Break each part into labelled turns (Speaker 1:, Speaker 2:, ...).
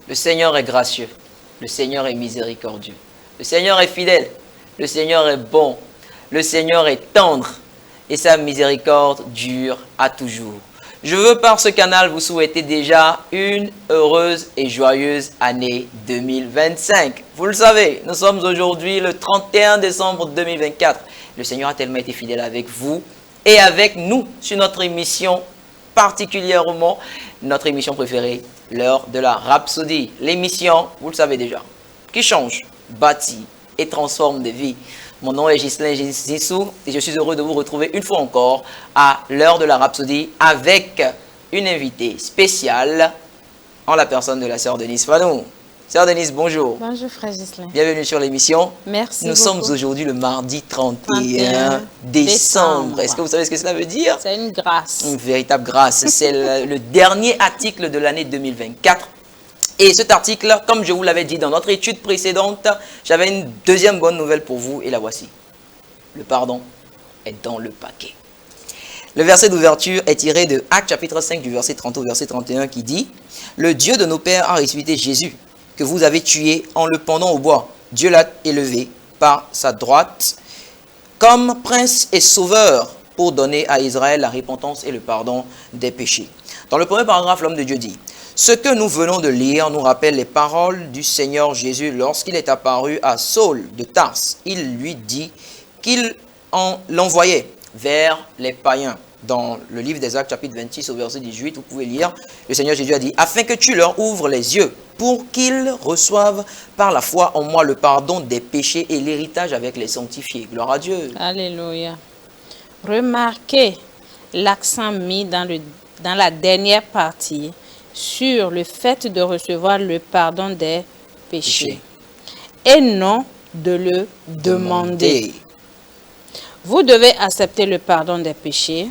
Speaker 1: Le Seigneur est gracieux. Le Seigneur est miséricordieux. Le Seigneur est fidèle. Le Seigneur est bon. Le Seigneur est tendre. Et sa miséricorde dure à toujours. Je veux par ce canal vous souhaiter déjà une heureuse et joyeuse année 2025. Vous le savez, nous sommes aujourd'hui le 31 décembre 2024. Le Seigneur a tellement été fidèle avec vous et avec nous sur notre émission, particulièrement notre émission préférée, l'heure de la Rhapsodie. L'émission, vous le savez déjà, qui change, bâtit et transforme des vies. Mon nom est Ghislain Zissou et je suis heureux de vous retrouver une fois encore à l'heure de la Rhapsodie avec une invitée spéciale en la personne de la sœur Denise Fanou. Sœur Denise, bonjour.
Speaker 2: Bonjour frère Ghislain.
Speaker 1: Bienvenue sur l'émission.
Speaker 2: Merci
Speaker 1: Nous
Speaker 2: beaucoup.
Speaker 1: sommes aujourd'hui le mardi 31 décembre. Est-ce que vous savez ce que cela veut dire?
Speaker 2: C'est une grâce.
Speaker 1: Une véritable grâce. C'est le dernier article de l'année 2024. Et cet article, comme je vous l'avais dit dans notre étude précédente, j'avais une deuxième bonne nouvelle pour vous et la voici. Le pardon est dans le paquet. Le verset d'ouverture est tiré de Actes chapitre 5 du verset 30 au verset 31 qui dit « Le Dieu de nos pères a ressuscité Jésus, que vous avez tué en le pendant au bois. Dieu l'a élevé par sa droite comme prince et sauveur pour donner à Israël la repentance et le pardon des péchés. » Dans le premier paragraphe, l'homme de Dieu dit « Ce que nous venons de lire nous rappelle les paroles du Seigneur Jésus lorsqu'il est apparu à Saul de Tarse. Il lui dit qu'il l'envoyait vers les païens. » Dans le livre des Actes, chapitre 26, au verset 18, vous pouvez lire, le Seigneur Jésus a dit « Afin que tu leur ouvres les yeux, pour qu'ils reçoivent par la foi en moi le pardon des péchés et l'héritage avec les sanctifiés. » Gloire à Dieu.
Speaker 2: Alléluia. Remarquez l'accent mis dans la dernière partie sur le fait de recevoir le pardon des péchés et non de le demander. Vous devez accepter le pardon des péchés.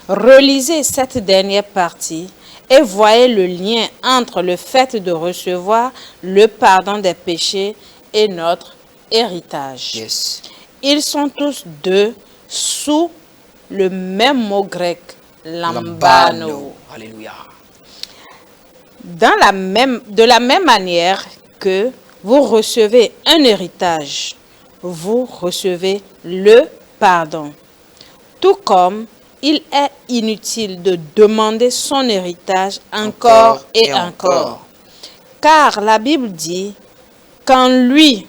Speaker 2: Relisez cette dernière partie et voyez le lien entre le fait de recevoir le pardon des péchés et notre héritage.
Speaker 1: Yes.
Speaker 2: Ils sont tous deux sous le même mot grec, lambano.
Speaker 1: Alléluia.
Speaker 2: De la même manière que vous recevez un héritage, vous recevez le pardon. Tout comme il est inutile de demander son héritage encore et encore. Car la Bible dit qu'en lui,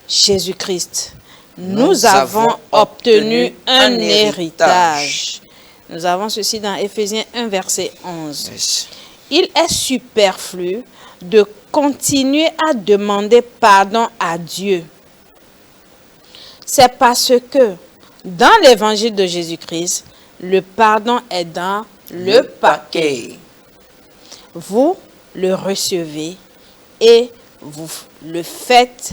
Speaker 2: Jésus-Christ, nous avons obtenu un héritage. Nous avons ceci dans Éphésiens 1, verset 11.
Speaker 1: Yes.
Speaker 2: Il est superflu de continuer à demander pardon à Dieu. C'est parce que dans l'évangile de Jésus-Christ, le pardon est dans le paquet. Vous le recevez et vous le faites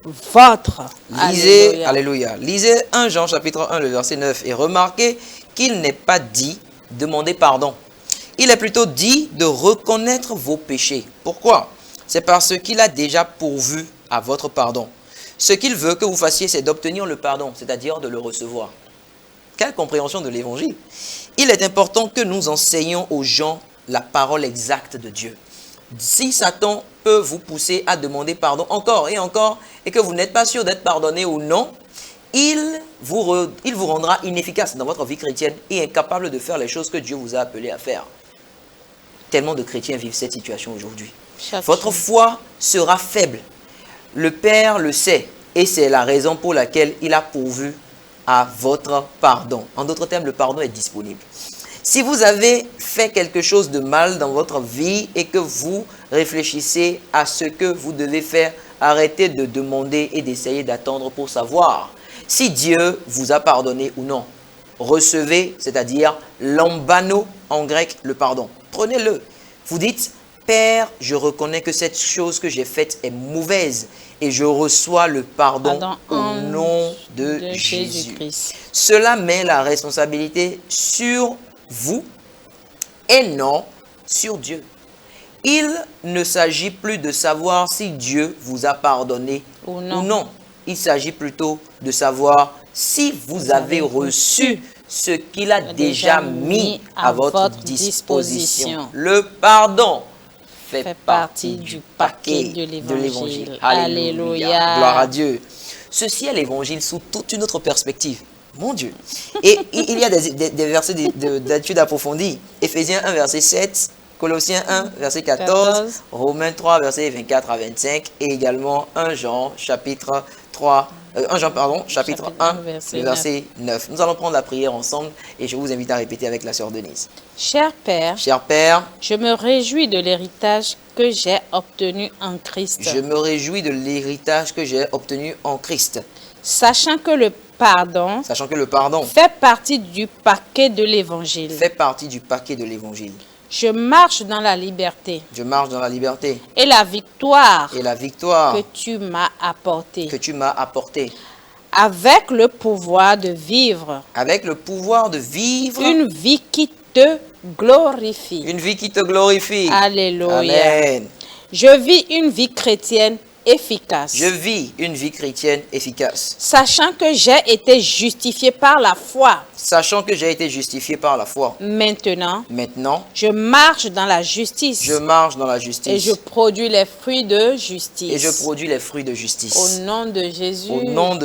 Speaker 2: votre.
Speaker 1: Lisez, alléluia. Lisez 1 Jean chapitre 1, le verset 9 et remarquez qu'il n'est pas dit demander pardon. Il est plutôt dit de reconnaître vos péchés. Pourquoi? C'est parce qu'il a déjà pourvu à votre pardon. Ce qu'il veut que vous fassiez, c'est d'obtenir le pardon, c'est-à-dire de le recevoir. Quelle compréhension de l'évangile! Il est important que nous enseignions aux gens la parole exacte de Dieu. Si Satan peut vous pousser à demander pardon encore et que vous n'êtes pas sûr d'être pardonné ou non, il vous rendra inefficace dans votre vie chrétienne et incapable de faire les choses que Dieu vous a appelé à faire. Tellement de chrétiens vivent cette situation aujourd'hui. Votre foi sera faible. Le Père le sait et c'est la raison pour laquelle il a pourvu à votre pardon. En d'autres termes, le pardon est disponible. Si vous avez fait quelque chose de mal dans votre vie et que vous réfléchissez à ce que vous devez faire, arrêtez de demander et d'essayer d'attendre pour savoir si Dieu vous a pardonné ou non. Recevez, c'est-à-dire lambano en grec, le pardon. Prenez-le. Vous dites, Père, je reconnais que cette chose que j'ai faite est mauvaise et je reçois le pardon au nom de Jésus. Cela met la responsabilité sur vous et non sur Dieu. Il ne s'agit plus de savoir si Dieu vous a pardonné ou non. Il s'agit plutôt de savoir si vous avez reçu ce qu'il a déjà mis à votre disposition. Le pardon fait partie du paquet de l'évangile. Alléluia. Gloire à Dieu. Ceci est l'évangile sous toute une autre perspective. Mon Dieu. Et il y a des versets d'études approfondies. Éphésiens 1, verset 7. Colossiens 1, verset 14. Romains 3, verset 24 à 25. Et également 1 Jean, chapitre 3. 1 Jean, pardon, chapitre 1, verset 9. Nous allons prendre la prière ensemble et je vous invite à répéter avec la sœur Denise.
Speaker 2: Cher Père, je me réjouis de l'héritage que j'ai obtenu en Christ.
Speaker 1: Je me réjouis de l'héritage que j'ai obtenu en Christ.
Speaker 2: Sachant que le pardon fait partie du paquet de l'évangile. Je marche dans la liberté. Et la victoire. Que tu m'as apportée. Avec le pouvoir de vivre. Une vie qui te glorifie. Alléluia.
Speaker 1: Amen.
Speaker 2: Je vis une vie chrétienne efficace. Sachant que j'ai été justifié par la foi. Maintenant, je marche dans la justice. Et je produis les fruits de justice. Au nom de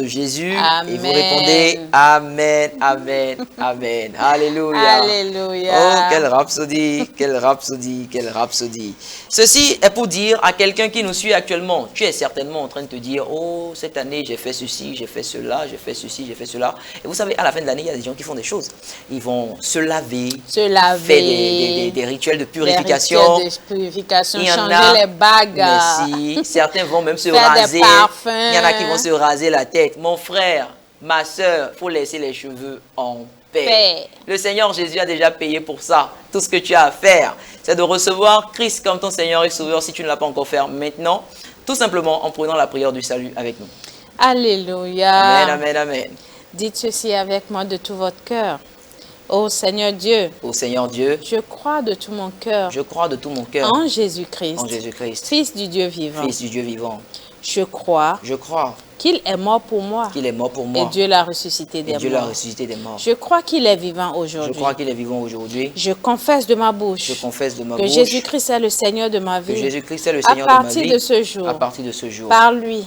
Speaker 2: Jésus. Amen.
Speaker 1: Et vous répondez Amen, Amen, Amen. Alléluia.
Speaker 2: Alléluia.
Speaker 1: Oh, quelle rhapsodie, quelle rhapsodie, quelle rhapsodie. Ceci est pour dire à quelqu'un qui nous suit actuellement, tu es certainement en train de te dire, oh, cette année, j'ai fait ceci, j'ai fait cela, j'ai fait ceci, j'ai fait cela. Et vous savez, à la fin de l'année, il y a des gens qui font des choses. Ils vont se laver, faire des rituels de purification.
Speaker 2: Changer les bagues.
Speaker 1: Merci. Certains vont même se raser. Il y en a qui vont se raser la tête. Mon frère, ma soeur, il faut laisser les cheveux en paix. Le Seigneur Jésus a déjà payé pour ça. Tout ce que tu as à faire, c'est de recevoir Christ comme ton Seigneur et Sauveur si tu ne l'as pas encore fait maintenant. Tout simplement en prenant la prière du salut avec nous.
Speaker 2: Alléluia.
Speaker 1: Amen, amen, amen.
Speaker 2: Dites ceci avec moi de tout votre cœur. Ô Seigneur Dieu.
Speaker 1: Ô Seigneur Dieu.
Speaker 2: Je crois de tout mon cœur.
Speaker 1: Je crois de tout mon cœur.
Speaker 2: En Jésus-Christ.
Speaker 1: En Jésus-Christ.
Speaker 2: Fils du Dieu vivant.
Speaker 1: Fils du Dieu vivant.
Speaker 2: Je crois. Qu'il est mort pour moi. Et Dieu l'a ressuscité des morts. Je crois qu'il est vivant aujourd'hui. Je confesse de ma bouche. Que Jésus-Christ est le Seigneur de ma vie. À partir de ce jour. Par lui.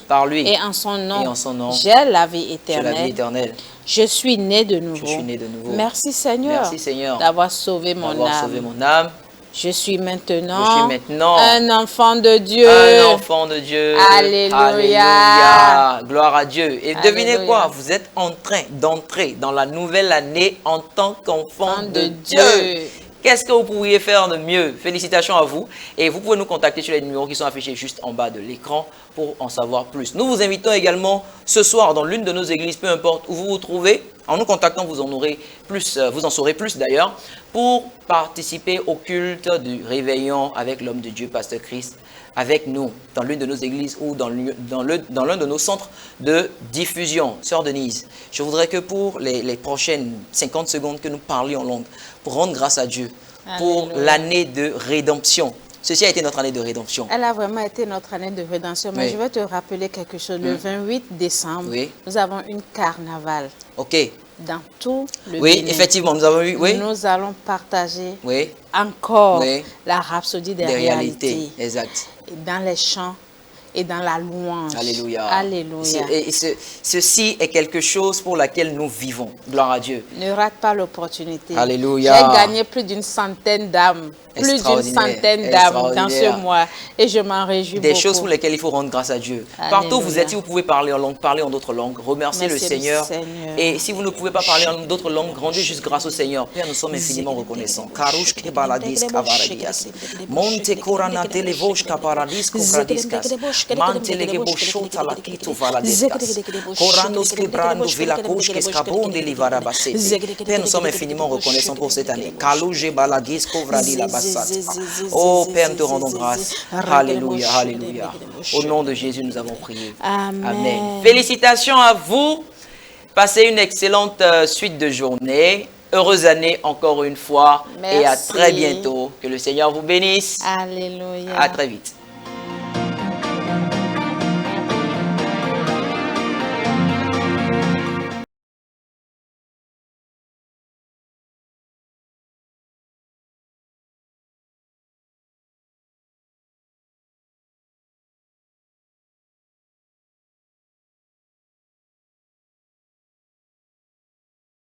Speaker 2: Et en son nom. J'ai la vie éternelle. Je suis né de nouveau. Merci Seigneur. D'avoir sauvé mon âme. Je suis maintenant un enfant de Dieu. Alléluia.
Speaker 1: Gloire à Dieu. Et devinez quoi? Vous êtes en train d'entrer dans la nouvelle année en tant qu'enfant de Dieu. Qu'est-ce que vous pourriez faire de mieux? Félicitations à vous. Et vous pouvez nous contacter sur les numéros qui sont affichés juste en bas de l'écran pour en savoir plus. Nous vous invitons également ce soir dans l'une de nos églises, peu importe où vous vous trouvez. En nous contactant, vous en saurez plus d'ailleurs, pour participer au culte du réveillon avec l'homme de Dieu, Pasteur Christ, avec nous, dans l'une de nos églises ou dans l'un de nos centres de diffusion. Sœur Denise, je voudrais que pour les prochaines 50 secondes que nous parlions en langue, pour rendre grâce à Dieu, pour l'année de rédemption. Ceci a été notre année de rédemption.
Speaker 2: Elle a vraiment été notre année de rédemption. Mais je vais te rappeler quelque chose. Le 28 décembre, nous avons une carnaval.
Speaker 1: OK.
Speaker 2: Dans tout le
Speaker 1: Bénin.
Speaker 2: Bénin.
Speaker 1: Effectivement, nous avons eu.
Speaker 2: Nous allons partager encore la rhapsodie des réalités.
Speaker 1: Exact.
Speaker 2: Dans les chants et dans la louange.
Speaker 1: Alléluia.
Speaker 2: Alléluia.
Speaker 1: Et ceci est quelque chose pour laquelle nous vivons. Gloire à Dieu.
Speaker 2: Ne rate pas l'opportunité.
Speaker 1: Alléluia.
Speaker 2: J'ai gagné plus d'une centaine d'âmes. Plus d'une centaine d'âmes dans ce mois. Et je m'en réjouis beaucoup.
Speaker 1: Des choses pour lesquelles il faut rendre grâce à Dieu.
Speaker 2: Alléluia.
Speaker 1: Partout où vous êtes, si vous pouvez parler en langue, parlez en d'autres langues. Remerciez le Seigneur. Et si vous ne pouvez pas parler en d'autres langues, rendez juste grâce au Seigneur. Père, nous sommes infiniment reconnaissants. Père, nous sommes infiniment reconnaissants pour cette année. Oh Père, nous te rendons grâce. Alléluia, alléluia. Au nom de Jésus, nous avons prié. Amen. Félicitations à vous. Passez une excellente suite de journée. Heureuse année encore une fois.
Speaker 2: Merci.
Speaker 1: Et à très bientôt. Que le Seigneur vous bénisse.
Speaker 2: Alléluia.
Speaker 1: À très vite.